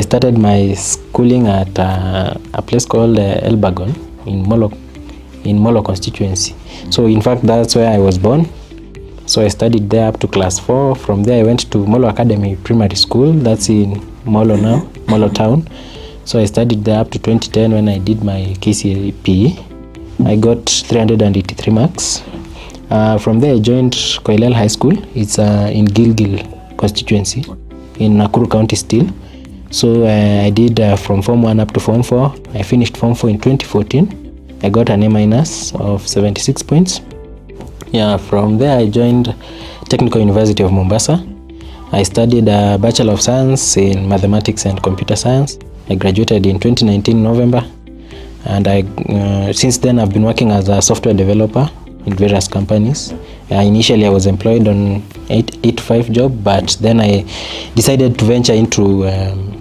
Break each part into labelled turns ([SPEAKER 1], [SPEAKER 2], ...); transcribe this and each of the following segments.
[SPEAKER 1] started my schooling at a place called Elbagon in Molo constituency. So in fact, that's where I was born. So I studied there up to class 4. From there I went to Molo Academy Primary School. That's in Molo now, Molo town. So I studied there up to 2010 when I did my KCPE. I got 383 marks. From there I joined Koilel High School. It's in Gilgil constituency in Nakuru County still. So I did from Form 1 up to Form 4. I finished Form 4 in 2014. I got an A- of 76 points. Yeah, from there I joined Technical University of Mombasa. I studied a Bachelor of Science in Mathematics and Computer Science. I graduated in 2019 November, and since then I've been working as a software developer in various companies. Initially I was employed on 8-to-5 job, but then I decided to venture into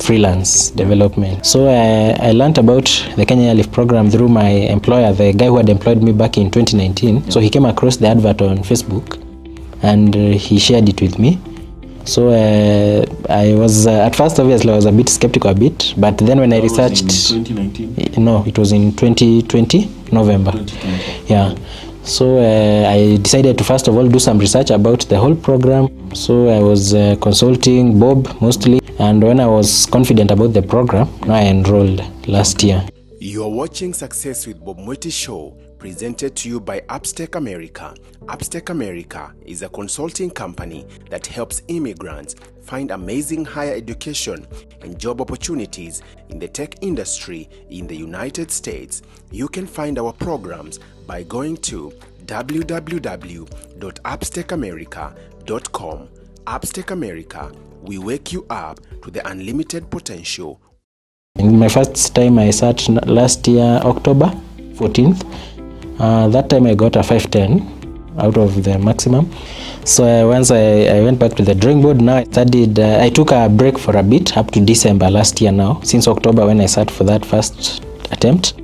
[SPEAKER 1] freelance development. So I learned about the Kenya Airlift program through my employer, the guy who had employed me back in 2019. So he came across the advert on Facebook and he shared it with me. So I was at first obviously I was a bit skeptical but then when I researched,
[SPEAKER 2] was in 2019?
[SPEAKER 1] No, it was in 2020 November.
[SPEAKER 2] 2020.
[SPEAKER 1] Yeah. So I decided to first of all do some research about the whole program. So I was consulting Bob mostly, and when I was confident about the program, I enrolled last year.
[SPEAKER 3] You are watching Success with Bob Mwiti Show, presented to you by Upstake America. Upstake America is a consulting company that helps immigrants find amazing higher education and job opportunities in the tech industry in the United States. You can find our programs by going to www.upstakeamerica.com. Upstake America, we wake you up to the unlimited potential.
[SPEAKER 1] In my first time I sat last year, October 14th. That time I got a 510 out of the maximum. So once I went back to the drawing board. Now I studied, I took a break for a bit up to December last year now, since October when I sat for that first attempt.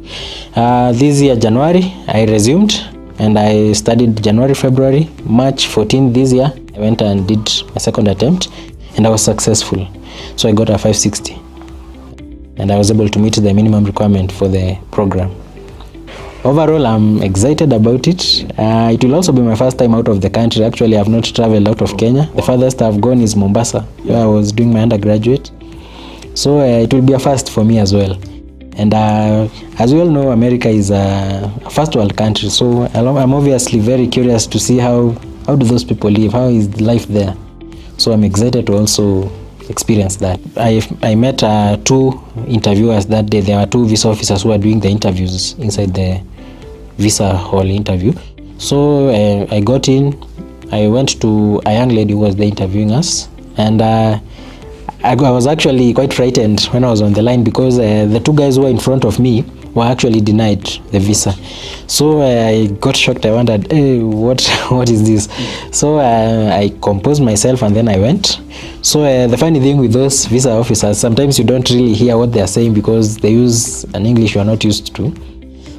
[SPEAKER 1] This year, January, I resumed and I studied January, February, March 14th this year. I went and did my second attempt and I was successful. So I got a 560 and I was able to meet the minimum requirement for the program. Overall, I'm excited about it. It will also be my first time out of the country. Actually, I've not traveled out of Kenya. The farthest I've gone is Mombasa, where I was doing my undergraduate. So it will be a first for me as well. And as we all know, America is a first world country. So I'm obviously very curious to see how do those people live? How is life there? So I'm excited to also experience that. I met 2 interviewers that day. There were 2 visa officers who were doing the interviews inside the visa hall interview. So I got in. I went to a young lady who was there interviewing us, and I was actually quite frightened when I was on the line because the 2 guys who were in front of me were actually denied the visa. So I got shocked. I wondered, hey, what is this? So I composed myself and then I went. So the funny thing with those visa officers, sometimes you don't really hear what they are saying because they use an English you are not used to.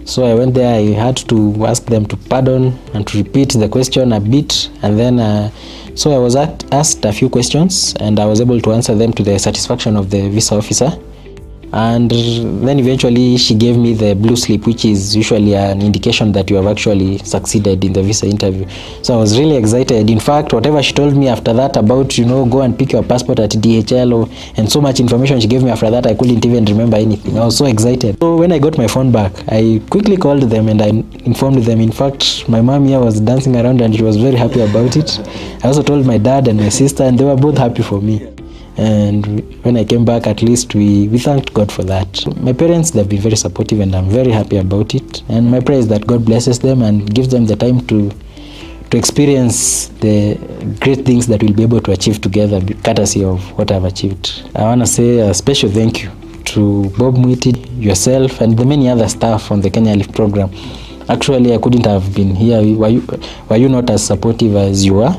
[SPEAKER 1] So I went there, I had to ask them to pardon and to repeat the question a bit, and then so I was asked a few questions and I was able to answer them to the satisfaction of the visa officer. And then eventually she gave me the blue slip, which is usually an indication that you have actually succeeded in the visa interview. So I was really excited. In fact, whatever she told me after that about, go and pick your passport at DHL and so much information she gave me after that, I couldn't even remember anything. I was so excited. So when I got my phone back, I quickly called them and I informed them. In fact, my mom here was dancing around and she was very happy about it. I also told my dad and my sister and they were both happy for me. And when I came back, at least we thanked God for that. My parents, they've been very supportive and I'm very happy about it. And my prayer is that God blesses them and gives them the time to experience the great things that we'll be able to achieve together, courtesy of what I've achieved. I want to say a special thank you to Bob Mwiti, yourself, and the many other staff on the Kenya Airlift program. Actually, I couldn't have been here were you not as supportive as you are.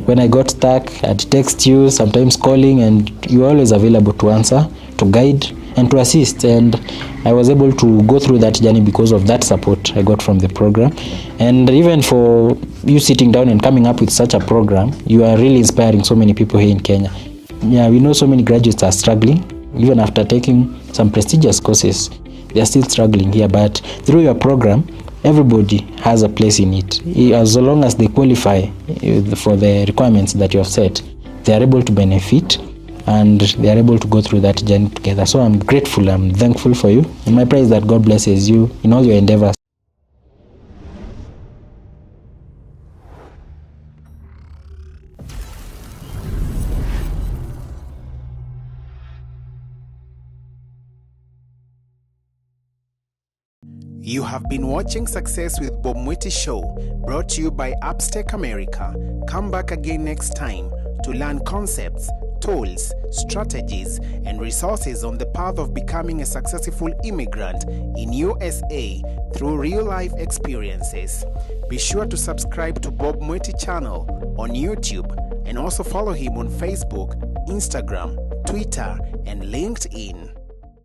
[SPEAKER 1] When I got stuck, I'd text you, sometimes calling, and you were always available to answer, to guide, and to assist. And I was able to go through that journey because of that support I got from the program. And even for you sitting down and coming up with such a program, you are really inspiring so many people here in Kenya. Yeah, we know so many graduates are struggling. Even after taking some prestigious courses, they are still struggling here. But through your program, everybody has a place in it. As long as they qualify for the requirements that you have set, they are able to benefit and they are able to go through that journey together. So I'm grateful, I'm thankful for you, and my prayer is that God blesses you in all your endeavors.
[SPEAKER 3] You have been watching Success with Bob Mwiti Show, brought to you by Upstake America. Come back again next time to learn concepts, tools, strategies, and resources on the path of becoming a successful immigrant in USA through real-life experiences. Be sure to subscribe to Bob Mwiti channel on YouTube and also follow him on Facebook, Instagram, Twitter, and LinkedIn.